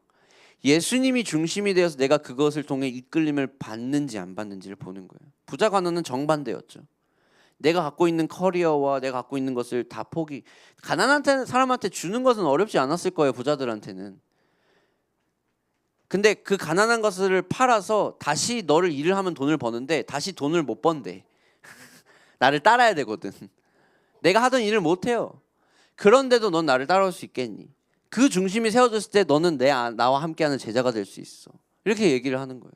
예수님이 중심이 되어서 내가 그것을 통해 이끌림을 받는지 안 받는지를 보는 거예요. 부자 관원은 정반대였죠. 내가 갖고 있는 커리어와 내가 갖고 있는 것을 다 가난한 사람한테 주는 것은 어렵지 않았을 거예요. 부자들한테는. 근데 그 가난한 것을 팔아서 다시 너를 일을 하면 돈을 버는데 다시 돈을 못 번대. 나를 따라야 되거든. 내가 하던 일을 못 해요. 그런데도 넌 나를 따라올 수 있겠니? 그 중심이 세워졌을 때 너는 나와 함께하는 제자가 될 수 있어. 이렇게 얘기를 하는 거예요.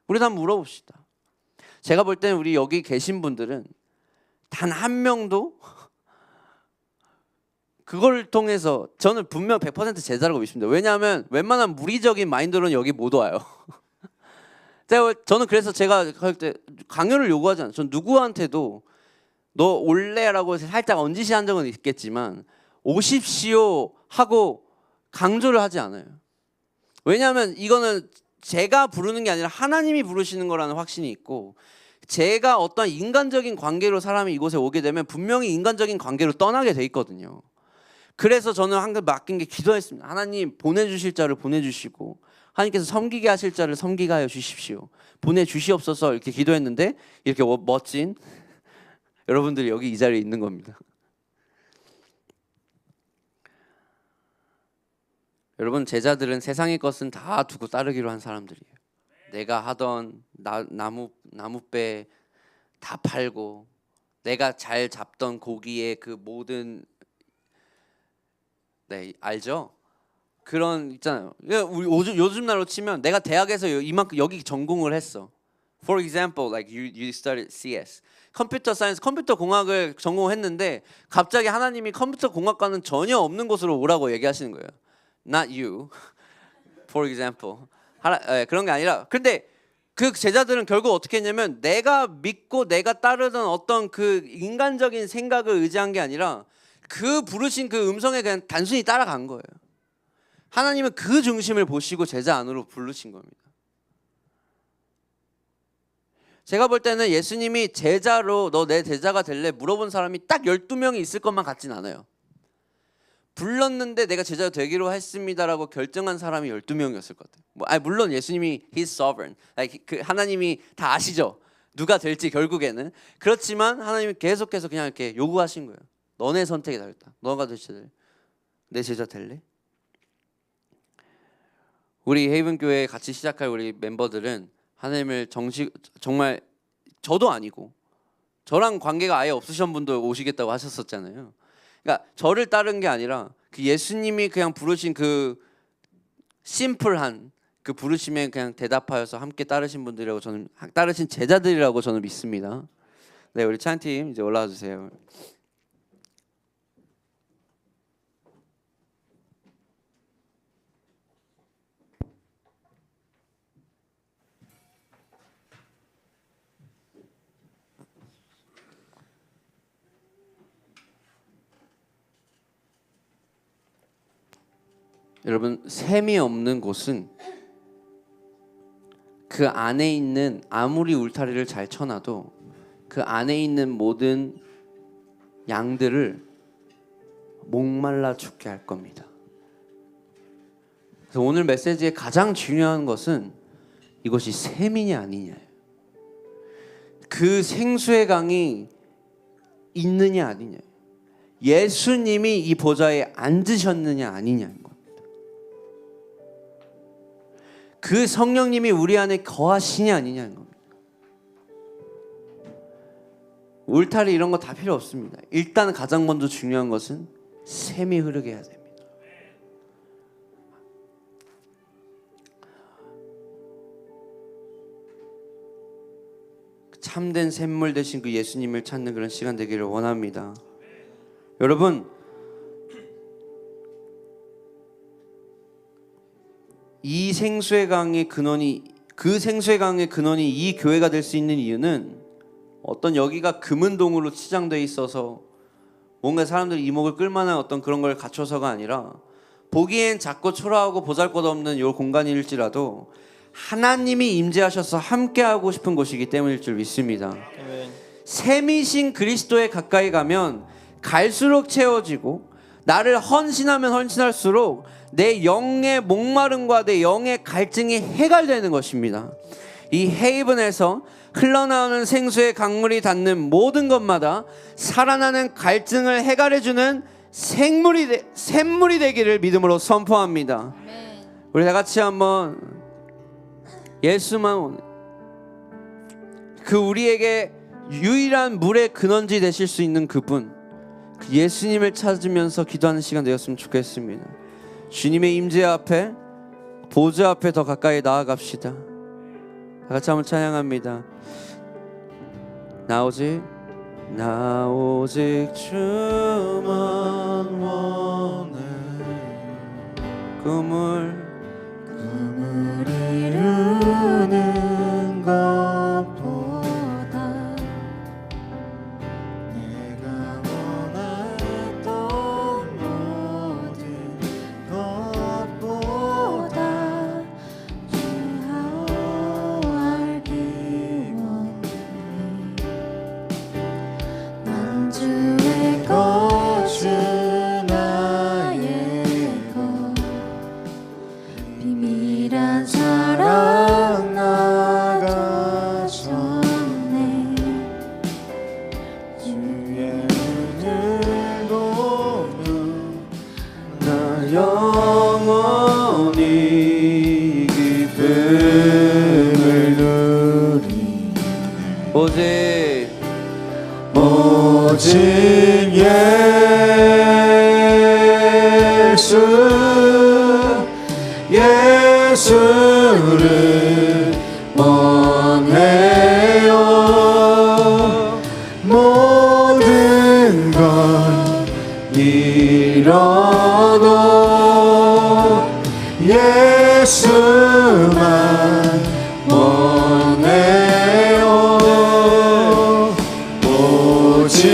우리도 한번 물어봅시다. 제가 볼 때는 우리 여기 계신 분들은 단 한 명도 그걸 통해서 저는 분명 100% 제자라고 믿습니다. 왜냐하면 웬만한 무리적인 마인드로는 여기 못 와요. 저는 그래서 제가 할 때 강요를 요구하지 않아요. 전 누구한테도 너 올래라고 살짝 언지시한 적은 있겠지만 오십시오 하고 강조를 하지 않아요. 왜냐하면 이거는 제가 부르는 게 아니라 하나님이 부르시는 거라는 확신이 있고 제가 어떤 인간적인 관계로 사람이 이곳에 오게 되면 분명히 인간적인 관계로 떠나게 돼 있거든요. 그래서 저는 항상 맡긴 게 기도했습니다. 하나님 보내주실 자를 보내주시고 하나님께서 섬기게 하실 자를 섬기게 하여 주십시오. 보내주시옵소서 이렇게 기도했는데 이렇게 멋진 여러분들이 여기 이 자리에 있는 겁니다. 여러분 제자들은 세상의 것은 다 두고 따르기로 한 사람들이에요. 내가 하던 나무배 다 팔고 내가 잘 잡던 고기의 그 모든 알죠? 그런 있잖아요. 우리 요즘 날로 치면 내가 대학에서 이만큼 여기 전공을 했어. For example, like you studied CS, 컴퓨터 사이언스, 컴퓨터 공학을 전공했는데 갑자기 하나님이 컴퓨터 공학과는 전혀 없는 곳으로 오라고 얘기하시는 거예요. Not you. For example. 그런 게 아니라 근데 그 제자들은 결국 어떻게 했냐면 내가 믿고 내가 따르던 어떤 그 인간적인 생각을 의지한 게 아니라 그 부르신 그 음성에 그냥 단순히 따라간 거예요. 하나님은 그 중심을 보시고 제자 안으로 부르신 겁니다. 제가 볼 때는 예수님이 제자로 너 내 제자가 될래? 물어본 사람이 딱 12명이 있을 것만 같진 않아요. 불렀는데 내가 제자 되기로 했습니다라고 결정한 사람이 12명이었을 것 같아요. 물론 예수님이 He's sovereign. 그 하나님이 다 아시죠. 누가 될지 결국에는. 그렇지만 하나님이 계속해서 그냥 이렇게 요구하신 거예요. 너네 선택이 다르다. 너가 내 제자 될래? 우리 헤이븐 교회 같이 시작할 우리 멤버들은 하나님을 정말 저도 아니고 저랑 관계가 아예 없으신 분도 오시겠다고 하셨었잖아요. 그러니까 저를 따른 게 아니라 그 예수님이 그냥 부르신 그 심플한 그 부르심에 그냥 대답하여서 함께 따르신 분들이라고 저는 따르신 제자들이라고 저는 믿습니다. 네, 우리 찬팀 이제 올라와 주세요. 여러분, 샘이 없는 곳은 그 안에 있는 아무리 울타리를 잘 쳐놔도 그 안에 있는 모든 양들을 목말라 죽게 할 겁니다. 그래서 오늘 메시지의 가장 중요한 것은 이것이 샘이냐 아니냐예요. 그 생수의 강이 있느냐 아니냐, 예수님이 이 보좌에 앉으셨느냐 아니냐인 겁니다. 그 성령님이 우리 안에 거하시냐 아니냐는 겁니다. 울타리 이런 거 다 필요 없습니다. 일단 가장 먼저 중요한 것은 샘이 흐르게 해야 됩니다. 참된 샘물 되신 그 예수님을 찾는 그런 시간 되기를 원합니다. 여러분, 이 생수의 강의 근원이 이 교회가 될 수 있는 이유는 어떤 여기가 금은동으로 치장돼 있어서 뭔가 사람들이 이목을 끌만한 어떤 그런 걸 갖춰서가 아니라 보기엔 작고 초라하고 보잘것없는 이 공간일지라도 하나님이 임재하셔서 함께하고 싶은 곳이기 때문일 줄 믿습니다. 샘이신 그리스도에 가까이 가면 갈수록 채워지고 나를 헌신하면 헌신할수록 내 영의 목마름과 내 영의 갈증이 해갈되는 것입니다. 이 헤이븐에서 흘러나오는 생수의 강물이 닿는 모든 것마다 살아나는 갈증을 해갈해주는 샘물이 되기를 믿음으로 선포합니다. 우리 다 같이 한번 예수만 그 우리에게 유일한 물의 근원지 되실 수 있는 그분, 그 예수님을 찾으면서 기도하는 시간 되었으면 좋겠습니다. 주님의 임재 앞에, 보좌 앞에 더 가까이 나아갑시다. 다 같이 한번 찬양합니다. 나 오직 주만 원해. 꿈을 이루는 것보다 내가 원했던 모든 것보다 주 알기 원해. 난 주의 것이 나의 것, 비밀한 사랑 나가셨네. 주의 눈을 보며 나 영원히 기쁨을 누리네. 오직 예수를 원해요. 모든 걸 잃어도 예수만 원해요. 오직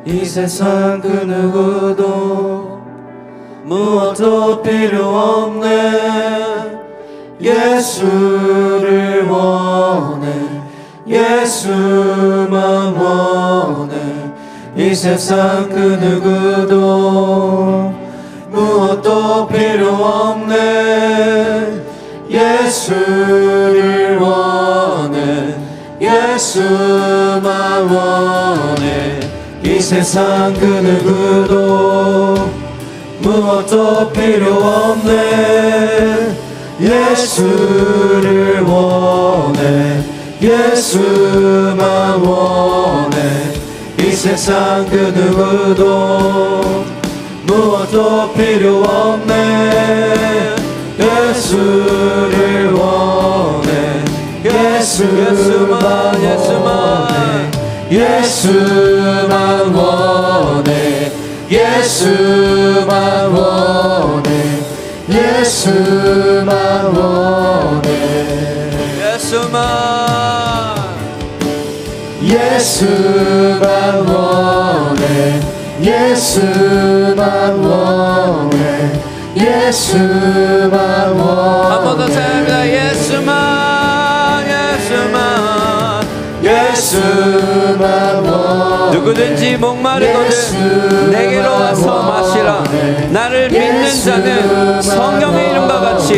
이 세상 그 누구도 무엇도 필요 없네. 예수를 원해. 예수만 원해. 이 세상 그 누구도 무엇도 필요 없네. 예수를 원해. 예수만 원해. 이 세상 그 누구도 무엇도 필요 없네. 예수를 원해. 예수만 원해. 이 세상 그 누구도 무엇도 필요 없네. 예수를 원해. 예수만 예수만 원해. 예수만 원해. 예수만 원해. 예수만 원해. 예수만 원해. 예수만 원해. 한 번 더 say합니다. 예수만 원해. 누구든지 목마르거든 내게로 와서 마시라. 나를 믿는 자는 성경의 이름과 같이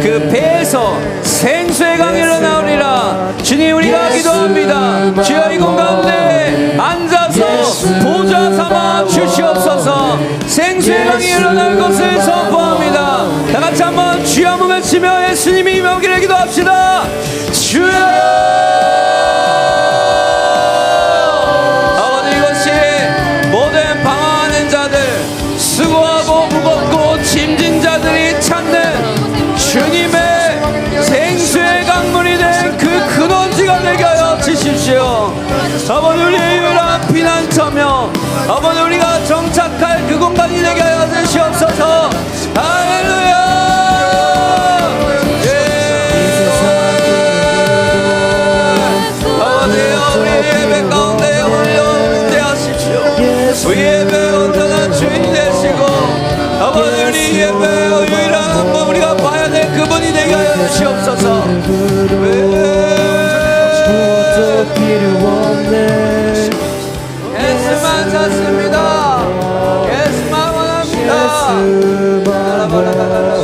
그 배에서 생수의 강이 흘러나오리라. 주님, 우리가 기도합니다. 주여, 이 공간에 앉아서 보좌 삼아 주시옵소서. 생수의 강이 흘러나올 것을 선포합니다. 다 같이 한번 주여 한번 외치며 예수님이 임하기를 기도합시다. 주여. 수고하고 무겁고 짐진 자들이 찾는 주님의 생수의 강물이 된 그 근원지가 되게 하여 주십시오. 아버지, 우리의 유일한 피난처며 아버지, 우리가 정착할 그 공간이 되게 하여 주시옵소서. 할렐루야. 아버지, 우리 예배 가운데 임재하십시오. 우리 예배 온전한 주인이 되시고 아버지, 우리 예배의 유일한 분, 우리가 봐야 될 그분이 되게 하여 주시옵소서. 예수만 찾습니다. 예수만 원합니다.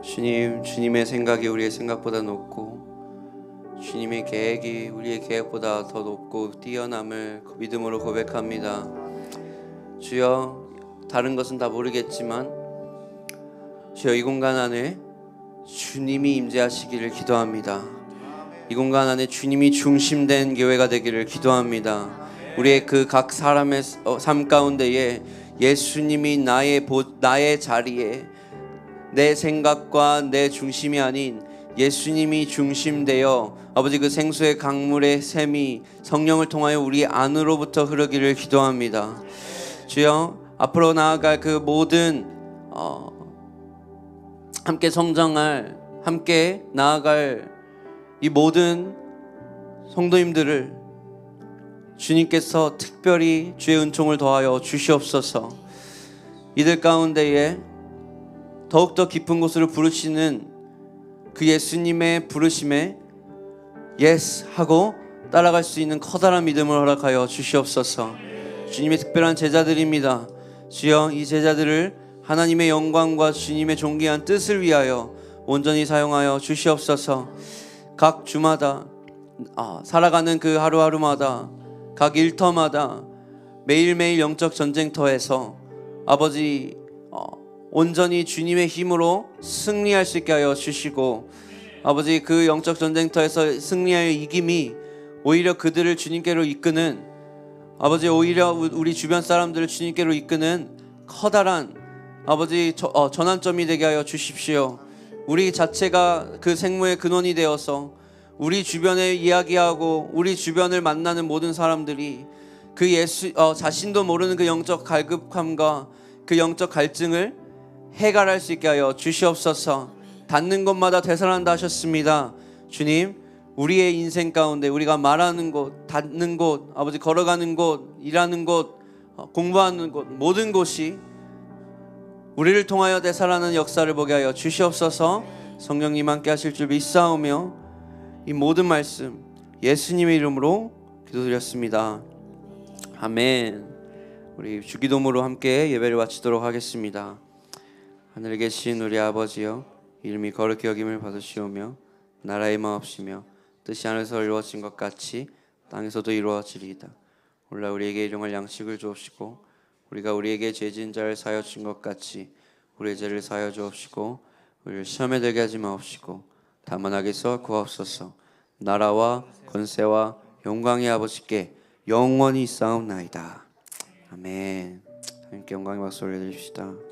주님, 주님의 생각이 우리의 생각보다 높고 주님의 계획이 우리의 계획보다 더 높고 뛰어남을 믿음으로 고백합니다. 주여, 다른 것은 다 모르겠지만 주여, 이 공간 안에 주님이 임재하시기를 기도합니다. 이 공간 안에 주님이 중심된 교회가 되기를 기도합니다. 우리의 그 각 사람의 삶 가운데에 예수님이 나의 자리에 내 생각과 내 중심이 아닌 예수님이 중심되어 아버지, 그 생수의 강물의 샘이 성령을 통하여 우리 안으로부터 흐르기를 기도합니다. 주여, 앞으로 나아갈 그 모든 함께 성장할, 함께 나아갈 이 모든 성도님들을 주님께서 특별히 주의 은총을 더하여 주시옵소서. 이들 가운데에 더욱더 깊은 곳으로 부르시는 그 예수님의 부르심에 예스 하고 따라갈 수 있는 커다란 믿음을 허락하여 주시옵소서. 주님의 특별한 제자들입니다. 주여, 이 제자들을 하나님의 영광과 주님의 존귀한 뜻을 위하여 온전히 사용하여 주시옵소서. 각 주마다 살아가는 그 하루하루마다, 각 일터마다 매일매일 영적 전쟁터에서 아버지 온전히 주님의 힘으로 승리할 수 있게 하여 주시고 아버지 그 영적 전쟁터에서 승리하여 이김이 오히려 그들을 주님께로 이끄는 아버지 오히려 우리 주변 사람들을 주님께로 이끄는 커다란 아버지 전환점이 되게 하여 주십시오. 우리 자체가 그 생모의 근원이 되어서 우리 주변에 이야기하고 우리 주변을 만나는 모든 사람들이 그 자신도 모르는 그 영적 갈급함과 그 영적 갈증을 해결할 수 있게 하여 주시옵소서. 닿는 곳마다 되살아난다 하셨습니다. 주님, 우리의 인생 가운데 우리가 말하는 곳, 닿는 곳, 아버지 걸어가는 곳, 일하는 곳, 공부하는 곳, 모든 곳이 우리를 통하여 되살아나는 역사를 보게 하여 주시옵소서. 성령님 함께 하실 줄 믿사오며 이 모든 말씀 예수님의 이름으로 기도드렸습니다. 아멘. 우리 주기도문으로 함께 예배를 마치도록 하겠습니다. 하늘에 계신 우리 아버지여, 이름이 거룩히 여김을 받으시오며 나라의 마옵시며 뜻이 하늘에서 이루어진 것 같이 땅에서도 이루어지리이다. 오늘 우리에게 일용할 양식을 주옵시고 우리가 우리에게 죄진 자를 사하여 준 것 같이 우리의 죄를 사하여 주옵시고 우리를 시험에 들게 하지 마옵시고 다만 악에서 구하옵소서. 나라와 권세와 영광이 아버지께 영원히 있사옵나이다. 아멘. 하나님께 영광의 박수 올려드립시다.